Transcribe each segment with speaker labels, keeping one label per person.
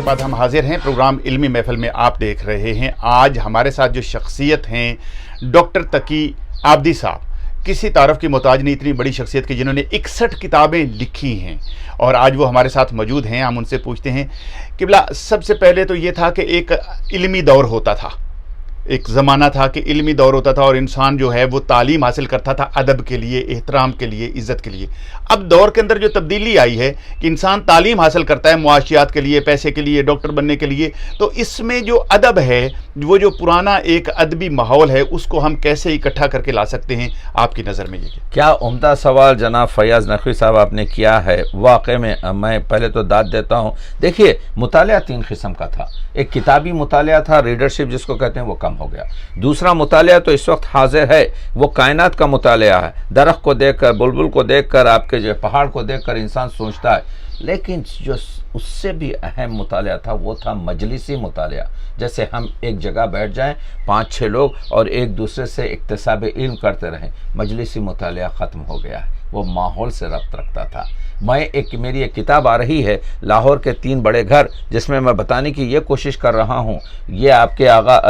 Speaker 1: کے بعد ہم حاضر ہیں پروگرام علمی محفل میں. آپ دیکھ رہے ہیں آج ہمارے ساتھ جو شخصیت ہیں ڈاکٹر تقی عابدی صاحب, کسی تعارف کی محتاج نہیں, اتنی بڑی شخصیت کی جنہوں نے 61 کتابیں لکھی ہیں اور آج وہ ہمارے ساتھ موجود ہیں. ہم ان سے پوچھتے ہیں قبلہ, سب سے پہلے تو یہ تھا کہ ایک علمی دور ہوتا تھا, ایک زمانہ تھا کہ علمی دور ہوتا تھا اور انسان جو ہے وہ تعلیم حاصل کرتا تھا ادب کے لیے, احترام کے لیے, عزت کے لیے. اب دور کے اندر جو تبدیلی آئی ہے کہ انسان تعلیم حاصل کرتا ہے معاشیات کے لیے, پیسے کے لیے, ڈاکٹر بننے کے لیے, تو اس میں جو ادب ہے, وہ جو پرانا ایک ادبی ماحول ہے, اس کو ہم کیسے اکٹھا کر کے لا سکتے ہیں آپ کی نظر میں؟ یہ
Speaker 2: کیا عمدہ سوال جناب فیاض نقوی صاحب آپ نے کیا ہے. واقع میں پہلے تو داد دیتا ہوں. دیکھیے, مطالعہ 3 قسم کا تھا. ایک کتابی مطالعہ تھا, ریڈرشپ جس کو کہتے ہیں, وہ کم ہو گیا. دوسرا مطالعہ تو اس وقت حاضر ہے, وہ کائنات کا مطالعہ ہے. درخت کو دیکھ کر, بلبل کو دیکھ کر, آپ کے جو پہاڑ کو دیکھ کر انسان سوچتا ہے. لیکن جو اس سے بھی اہم مطالعہ تھا وہ تھا مجلسی مطالعہ. جیسے ہم ایک جگہ بیٹھ جائیں 5-6 لوگ اور ایک دوسرے سے اکتساب علم کرتے رہیں. مجلسی مطالعہ ختم ہو گیا ہے, وہ ماحول سے ربط رکھتا تھا. میری ایک کتاب آ رہی ہے, لاہور کے 3 بڑے گھر, جس میں میں بتانے کی یہ کوشش کر رہا ہوں. یہ آپ کے آغا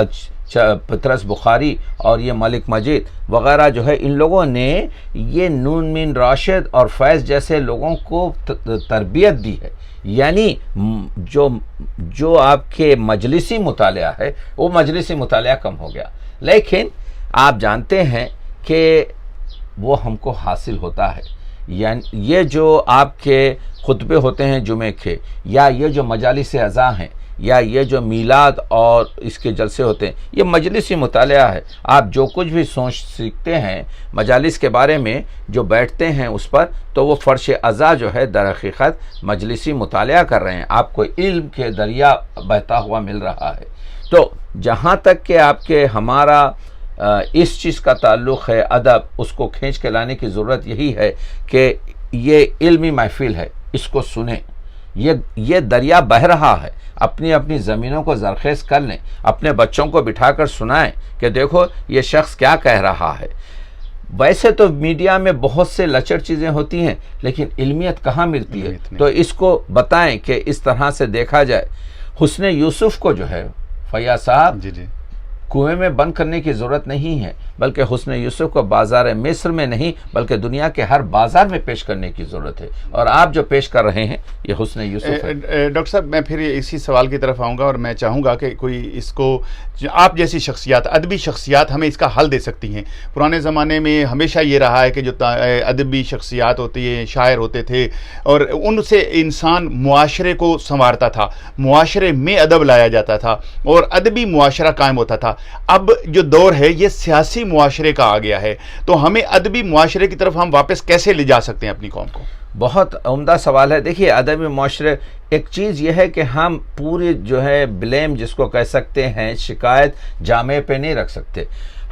Speaker 2: پطرس بخاری اور یہ ملک مجید وغیرہ جو ہے, ان لوگوں نے یہ نون مین راشد اور فیض جیسے لوگوں کو تربیت دی ہے. یعنی جو آپ کے مجلسی مطالعہ ہے, وہ مجلسی مطالعہ کم ہو گیا. لیکن آپ جانتے ہیں کہ وہ ہم کو حاصل ہوتا ہے. یعنی یہ جو آپ کے خطبے ہوتے ہیں جمعے کے, یا یہ جو مجالس اعزاء ہیں, یا یہ جو میلاد اور اس کے جلسے ہوتے ہیں, یہ مجلسی مطالعہ ہے. آپ جو کچھ بھی سیکھتے ہیں مجالس کے بارے میں, جو بیٹھتے ہیں اس پر, تو وہ فرش ازا جو ہے در حقیقت مجلسی مطالعہ کر رہے ہیں. آپ کو علم کے دریا بہتا ہوا مل رہا ہے. تو جہاں تک کہ آپ کے ہمارا اس چیز کا تعلق ہے ادب, اس کو کھینچ کے لانے کی ضرورت یہی ہے کہ یہ علمی محفل ہے, اس کو سنیں. یہ دریا بہہ رہا ہے, اپنی اپنی زمینوں کو زرخیز کر لیں, اپنے بچوں کو بٹھا کر سنائیں کہ دیکھو یہ شخص کیا کہہ رہا ہے. ویسے تو میڈیا میں بہت سے لچر چیزیں ہوتی ہیں, لیکن علمیت کہاں ملتی ہے؟ تو اس کو بتائیں کہ اس طرح سے دیکھا جائے. حسن یوسف کو جو ہے فیاض صاحب کنویں میں بند کرنے کی ضرورت نہیں ہے, بلکہ حسن یوسف کو بازار مصر میں نہیں بلکہ دنیا کے ہر بازار میں پیش کرنے کی ضرورت ہے. اور آپ جو پیش کر رہے ہیں یہ حسن یوسف ہے.
Speaker 1: ڈاکٹر صاحب, میں پھر اسی سوال کی طرف آؤں گا اور میں چاہوں گا کہ کوئی اس کو, آپ جیسی شخصیات, ادبی شخصیات ہمیں اس کا حل دے سکتی ہیں. پرانے زمانے میں ہمیشہ یہ رہا ہے کہ جو ادبی شخصیات ہوتی ہیں, شاعر ہوتے تھے, اور ان سے انسان معاشرے کو سنوارتا تھا, معاشرے میں ادب لایا جاتا تھا اور ادبی معاشرہ قائم ہوتا تھا. اب جو دور ہے یہ سیاسی معاشرے کا آ گیا ہے, تو ہمیں ادبی معاشرے کی طرف ہم واپس کیسے لے جا سکتے ہیں اپنی قوم کو؟
Speaker 2: بہت عمدہ سوال ہے. دیکھیے, ادبی معاشرے, ایک چیز یہ ہے کہ ہم پوری جو ہے بلیم جس کو کہہ سکتے ہیں, شکایت جامعہ پہ نہیں رکھ سکتے.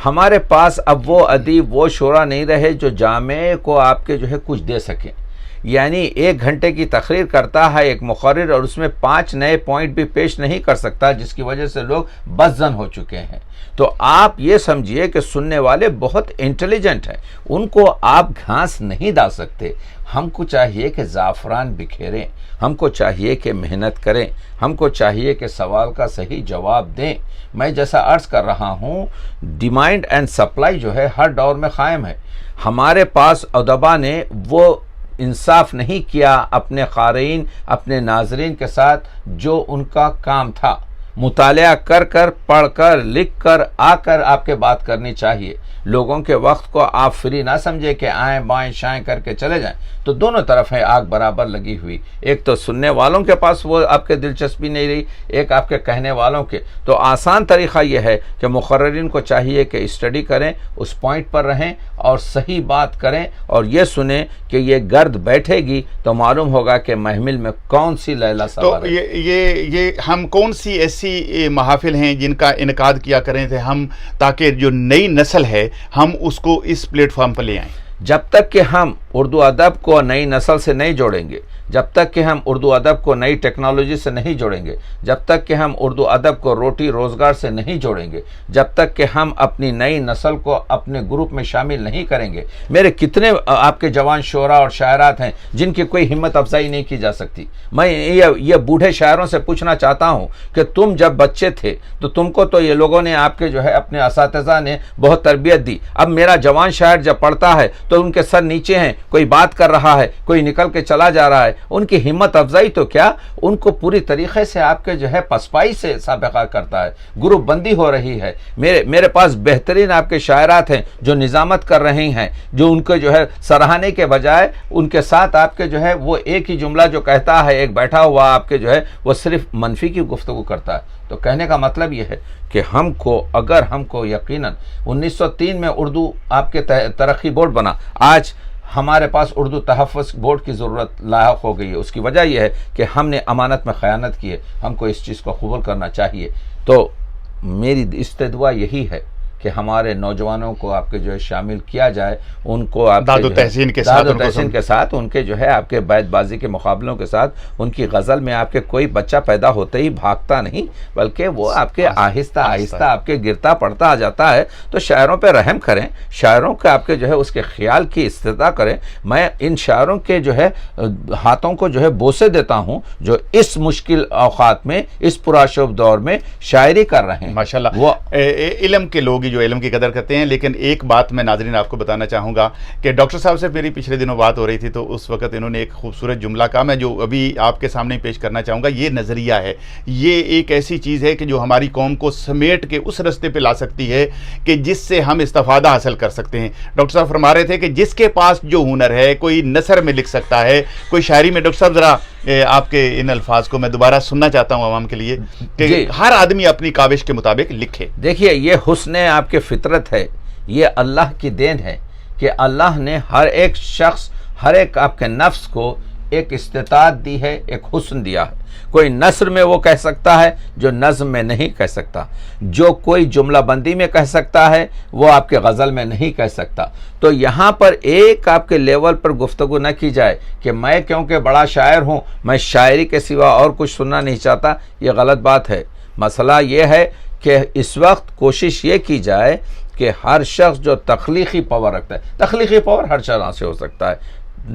Speaker 2: ہمارے پاس اب وہ ادیب, وہ شعراء نہیں رہے جو جامعہ کو آپ کے جو ہے کچھ دے سکیں. یعنی 1 گھنٹے کی تقریر کرتا ہے ایک مقرر, اور اس میں 5 نئے پوائنٹ بھی پیش نہیں کر سکتا, جس کی وجہ سے لوگ بدظن ہو چکے ہیں. تو آپ یہ سمجھیے کہ سننے والے بہت انٹیلیجنٹ ہیں, ان کو آپ گھاس نہیں ڈال سکتے. ہم کو چاہیے کہ زعفران بکھیریں, ہم کو چاہیے کہ محنت کریں, ہم کو چاہیے کہ سوال کا صحیح جواب دیں. میں جیسا عرض کر رہا ہوں, ڈیمانڈ اینڈ سپلائی جو ہے ہر دور میں قائم ہے. ہمارے پاس ادبا نے وہ انصاف نہیں کیا اپنے قارئین, اپنے ناظرین کے ساتھ جو ان کا کام تھا. مطالعہ کر کر, پڑھ کر, لکھ کر, آ کر آپ کے بات کرنی چاہیے. لوگوں کے وقت کو آپ فری نہ سمجھے کہ آئیں بائیں شائیں کر کے چلے جائیں. تو دونوں طرف ہے آگ برابر لگی ہوئی. ایک تو سننے والوں کے پاس وہ آپ کے دلچسپی نہیں رہی, ایک آپ کے کہنے والوں کے. تو آسان طریقہ یہ ہے کہ مقررین کو چاہیے کہ اسٹڈی کریں, اس پوائنٹ پر رہیں اور صحیح بات کریں, اور یہ سنیں کہ یہ گرد بیٹھے گی تو معلوم ہوگا کہ محمل میں کون سی لیلا سوار ہے.
Speaker 1: تو یہ ہم کون سی ایسی محافل ہیں جن کا انعقاد کیا کریں تھے ہم, تاکہ جو نئی نسل ہے ہم اس کو اس پلیٹ فارم پر لے آئیں؟
Speaker 2: جب تک کہ ہم اردو ادب کو نئی نسل سے نہیں جوڑیں گے، جب تک کہ ہم اردو ادب کو نئی ٹیکنالوجی سے نہیں جوڑیں گے، جب تک کہ ہم اردو ادب کو روٹی روزگار سے نہیں جوڑیں گے، جب تک کہ ہم اپنی نئی نسل کو اپنے گروپ میں شامل نہیں کریں گے، میرے کتنے آپ کے جوان شعراء اور شاعرات ہیں جن کی کوئی ہمت افزائی نہیں کی جا سکتی۔ میں یہ بوڑھے شاعروں سے پوچھنا چاہتا ہوں کہ تم جب بچے تھے تو تم کو تو یہ لوگوں نے آپ کے جو ہے اپنے اساتذہ نے بہت تربیت دی، اب میرا جوان شاعر جب پڑھتا ہے تو ان کے سر نیچے ہیں، کوئی بات کر رہا ہے، کوئی نکل کے چلا جا رہا ہے، ان کی ہمت افزائی تو کیا، ان کو پوری طریقے سے آپ کے جو ہے پسپائی سے سابقہ کرتا ہے، گروپ بندی ہو رہی ہے۔ میرے پاس بہترین آپ کے شاعرات ہیں جو نظامت کر رہے ہیں، جو ان کو جو ہے سراہنے کے بجائے ان کے ساتھ آپ کے جو ہے وہ ایک ہی جملہ جو کہتا ہے، ایک بیٹھا ہوا آپ کے جو ہے وہ صرف منفی کی گفتگو کرتا ہے۔ تو کہنے کا مطلب یہ ہے کہ اگر ہم کو یقیناً 1903 میں اردو آپ کے ترقی بورڈ بنا، آج ہمارے پاس اردو تحفظ بورڈ کی ضرورت لاحق ہو گئی ہے۔ اس کی وجہ یہ ہے کہ ہم نے امانت میں خیانت کی ہے، ہم کو اس چیز کو قبول کرنا چاہیے۔ تو میری استدعا یہی ہے کہ ہمارے نوجوانوں کو آپ کے جو ہے شامل کیا جائے، ان کو آپ
Speaker 1: داد و تحسین کے
Speaker 2: ساتھ ان کے جو ہے آپ کے بیت بازی کے مقابلوں کے ساتھ ان کی غزل میں آپ کے کوئی بچہ پیدا ہوتے ہی بھاگتا نہیں، بلکہ وہ آپ کے آہستہ آہستہ آپ کے گرتا پڑتا آ جاتا ہے۔ تو شاعروں پہ رحم کریں، شاعروں کے آپ کے جو ہے اس کے خیال کی استدعا کریں۔ میں ان شاعروں کے جو ہے ہاتھوں کو جو ہے بوسے دیتا ہوں جو اس مشکل اوقات میں، اس پرآشوب دور میں شاعری کر رہے ہیں۔
Speaker 1: ماشاءاللہ، وہ علم کے لوگ جو علم کی قدر کرتے ہیں۔ لیکن ایک بات میں ناظرین آپ کو بتانا چاہوں گا کہ ڈاکٹر صاحب سے میری پچھلے دنوں بات ہو رہی تھی، تو اس وقت انہوں نے ایک خوبصورت جملہ کہا، میں جو ابھی آپ کے سامنے پیش کرنا چاہوں گا۔ یہ نظریہ ہے، یہ ایک ایسی چیز ہے کہ جو ہماری قوم کو سمیٹ کے اس رستے پہ لا سکتی ہے کہ جس سے ہم استفادہ حاصل کر سکتے ہیں۔ ڈاکٹر صاحب فرما رہے تھے کہ جس کے پاس جو ہنر ہے، کوئی نثر میں لکھ سکتا ہے، کوئی شاعری میں۔ ڈاکٹر صاحب ذرا آپ کے ان الفاظ کو میں دوبارہ سننا چاہتا ہوں عوام کے لیے کہ ہر آدمی اپنی کاوش کے مطابق لکھے۔
Speaker 2: دیکھیے، یہ حسن آپ کے فطرت ہے، یہ اللہ کی دین ہے کہ اللہ نے ہر ایک شخص، ہر ایک آپ کے نفس کو ایک استطاعت دی ہے، ایک حسن دیا ہے۔ کوئی نثر میں وہ کہہ سکتا ہے جو نظم میں نہیں کہہ سکتا، جو کوئی جملہ بندی میں کہہ سکتا ہے وہ آپ کے غزل میں نہیں کہہ سکتا۔ تو یہاں پر ایک آپ کے لیول پر گفتگو نہ کی جائے کہ میں کیونکہ بڑا شاعر ہوں میں شاعری کے سوا اور کچھ سننا نہیں چاہتا، یہ غلط بات ہے۔ مسئلہ یہ ہے کہ اس وقت کوشش یہ کی جائے کہ ہر شخص جو تخلیقی پاور رکھتا ہے، تخلیقی پاور ہر طرح سے ہو سکتا ہے،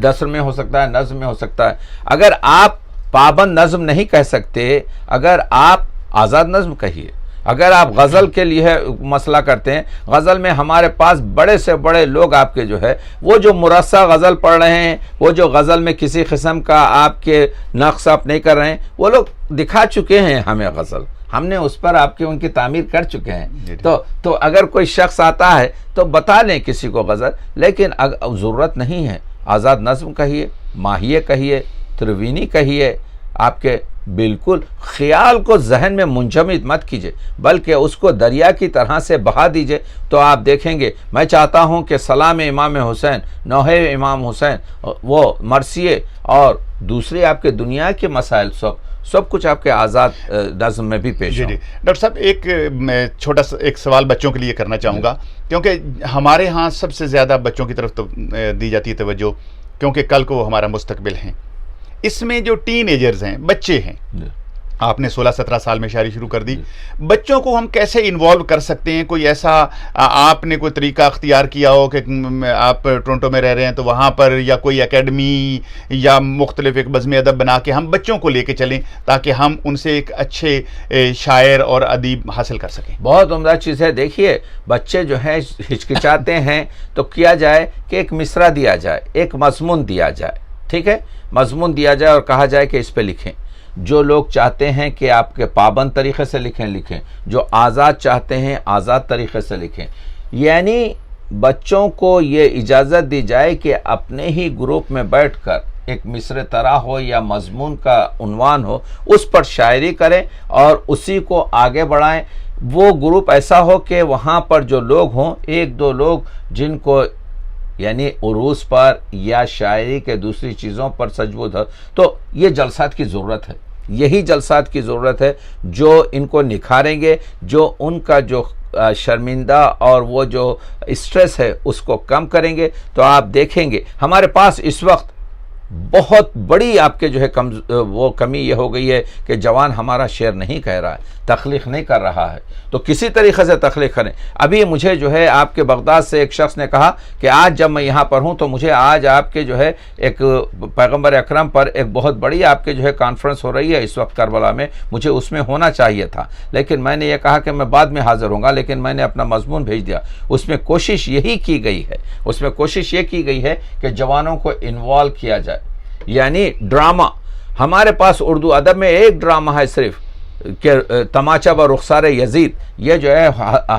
Speaker 2: نثر میں ہو سکتا ہے، نظم میں ہو سکتا ہے۔ اگر آپ پابند نظم نہیں کہہ سکتے، اگر آپ آزاد نظم کہیے۔ اگر آپ غزل کے لیے مسئلہ کرتے ہیں، غزل میں ہمارے پاس بڑے سے بڑے لوگ آپ کے جو ہے وہ جو مرصع غزل پڑھ رہے ہیں، وہ جو غزل میں کسی قسم کا آپ کے نقص آپ نہیں کر رہے ہیں، وہ لوگ دکھا چکے ہیں ہمیں غزل، ہم نے اس پر آپ کے ان کی تعمیر کر چکے ہیں۔ تو اگر کوئی شخص آتا ہے تو بتا لیں کسی کو غزل، لیکن ضرورت نہیں ہے۔ آزاد نظم کہیے، ماہیے کہیے، تروینی کہیے، آپ کے بالکل خیال کو ذہن میں منجمد مت کیجئے، بلکہ اس کو دریا کی طرح سے بہا دیجئے۔ تو آپ دیکھیں گے، میں چاہتا ہوں کہ سلام امام حسین، نوحے امام حسین، وہ مرثیے اور دوسرے آپ کے دنیا کے مسائل سب کچھ آپ کے آزاد نظم میں بھی پیش ہوں۔
Speaker 1: جی ڈاکٹر صاحب، میں چھوٹا سا ایک سوال بچوں کے لیے کرنا چاہوں گا، کیونکہ ہمارے ہاں سب سے زیادہ بچوں کی طرف دی جاتی ہے توجہ، کیونکہ کل کو وہ ہمارا مستقبل ہیں۔ اس میں جو ٹین ایجرز ہیں، بچے ہیں، آپ نے 16-17 سال میں شاعری شروع کر دی، بچوں کو ہم کیسے انوالو کر سکتے ہیں؟ کوئی ایسا آپ نے کوئی طریقہ اختیار کیا ہو کہ آپ ٹورنٹو میں رہ رہے ہیں تو وہاں پر یا کوئی اکیڈمی یا مختلف ایک بزم ادب بنا کے ہم بچوں کو لے کے چلیں تاکہ ہم ان سے ایک اچھے شاعر اور ادیب حاصل کر سکیں؟
Speaker 2: بہت عمدہ چیز ہے۔ دیکھیے، بچے جو ہیں ہچکچاتے ہیں تو کیا جائے کہ ایک مصرع دیا جائے، ایک مضمون دیا جائے، ٹھیک ہے، مضمون دیا جائے اور کہا جائے کہ اس پہ لکھیں۔ جو لوگ چاہتے ہیں کہ آپ کے پابند طریقے سے لکھیں، جو آزاد چاہتے ہیں آزاد طریقے سے لکھیں۔ یعنی بچوں کو یہ اجازت دی جائے کہ اپنے ہی گروپ میں بیٹھ کر ایک مصرع طرح ہو یا مضمون کا عنوان ہو، اس پر شاعری کریں اور اسی کو آگے بڑھائیں۔ وہ گروپ ایسا ہو کہ وہاں پر جو لوگ ہوں، ایک دو لوگ جن کو یعنی عروس پر یا شاعری کے دوسری چیزوں پر سجود ہے، تو یہ جلسات کی ضرورت ہے۔ یہی جلسات کی ضرورت ہے جو ان کو نکھاریں گے، جو ان کا جو شرمندہ اور وہ جو اسٹریس ہے اس کو کم کریں گے. تو آپ دیکھیں گے ہمارے پاس اس وقت بہت بڑی آپ کے جو ہے وہ کمی یہ ہو گئی ہے کہ جوان ہمارا شعر نہیں کہہ رہا ہے، تخلیق نہیں کر رہا ہے. تو کسی طریقے سے تخلیق کریں. ابھی مجھے جو ہے آپ کے بغداد سے ایک شخص نے کہا کہ آج جب میں یہاں پر ہوں تو مجھے آج آپ کے جو ہے ایک پیغمبر اکرم پر ایک بہت بڑی آپ کے جو ہے کانفرنس ہو رہی ہے اس وقت کربلا میں، مجھے اس میں ہونا چاہیے تھا، لیکن میں نے یہ کہا کہ میں بعد میں حاضر ہوں گا، لیکن میں نے اپنا مضمون بھیج دیا. اس میں کوشش یہی کی گئی ہے، اس میں کوشش یہ کی گئی ہے کہ جوانوں کو انوالو کیا جائے. یعنی ڈرامہ، ہمارے پاس اردو ادب میں ایک ڈرامہ ہے صرف کہ تماچا و رخسار یزید، یہ جو ہے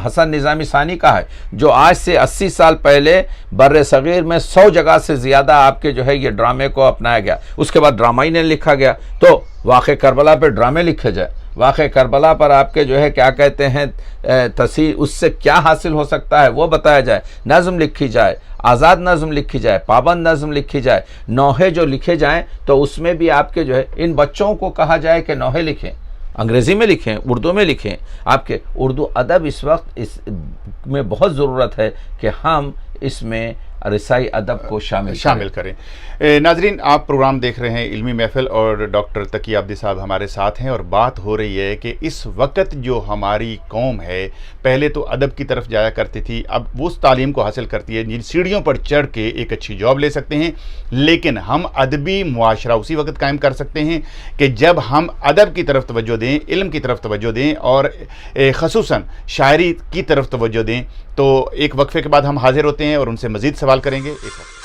Speaker 2: حسن نظامی ثانی کا ہے، جو آج سے 80 سال پہلے بر صغیر میں 100 جگہ سے زیادہ آپ کے جو ہے یہ ڈرامے کو اپنایا گیا. اس کے بعد ڈرامہ ہی نہیں لکھا گیا. تو واقع کربلا پہ ڈرامے لکھے جائے، واقع کربلا پر آپ کے جو ہے کیا کہتے ہیں تصحیح، اس سے کیا حاصل ہو سکتا ہے وہ بتایا جائے، نظم لکھی جائے، آزاد نظم لکھی جائے، پابند نظم لکھی جائے، نوحے جو لکھے جائیں تو اس میں بھی آپ کے جو ہے ان بچوں کو کہا جائے کہ نوحے لکھیں، انگریزی میں لکھیں، اردو میں لکھیں. آپ کے اردو ادب اس وقت اس میں بہت ضرورت ہے کہ ہم اس میں رسائی ادب کو شامل
Speaker 1: کریں. ناظرین، آپ پروگرام دیکھ رہے ہیں علمی محفل اور ڈاکٹر تقی عابدی صاحب ہمارے ساتھ ہیں، اور بات ہو رہی ہے کہ اس وقت جو ہماری قوم ہے پہلے تو ادب کی طرف جایا کرتی تھی، اب وہ اس تعلیم کو حاصل کرتی ہے جن سیڑھیوں پر چڑھ کے ایک اچھی جاب لے سکتے ہیں، لیکن ہم ادبی معاشرہ اسی وقت قائم کر سکتے ہیں کہ جب ہم ادب کی طرف توجہ دیں، علم کی طرف توجہ دیں اور خصوصاً شاعری کی طرف توجہ دیں. تو ایک وقفے کے بعد ہم حاضر ہوتے ہیں اور ان سے مزید سوال کریں گے. ایک وقت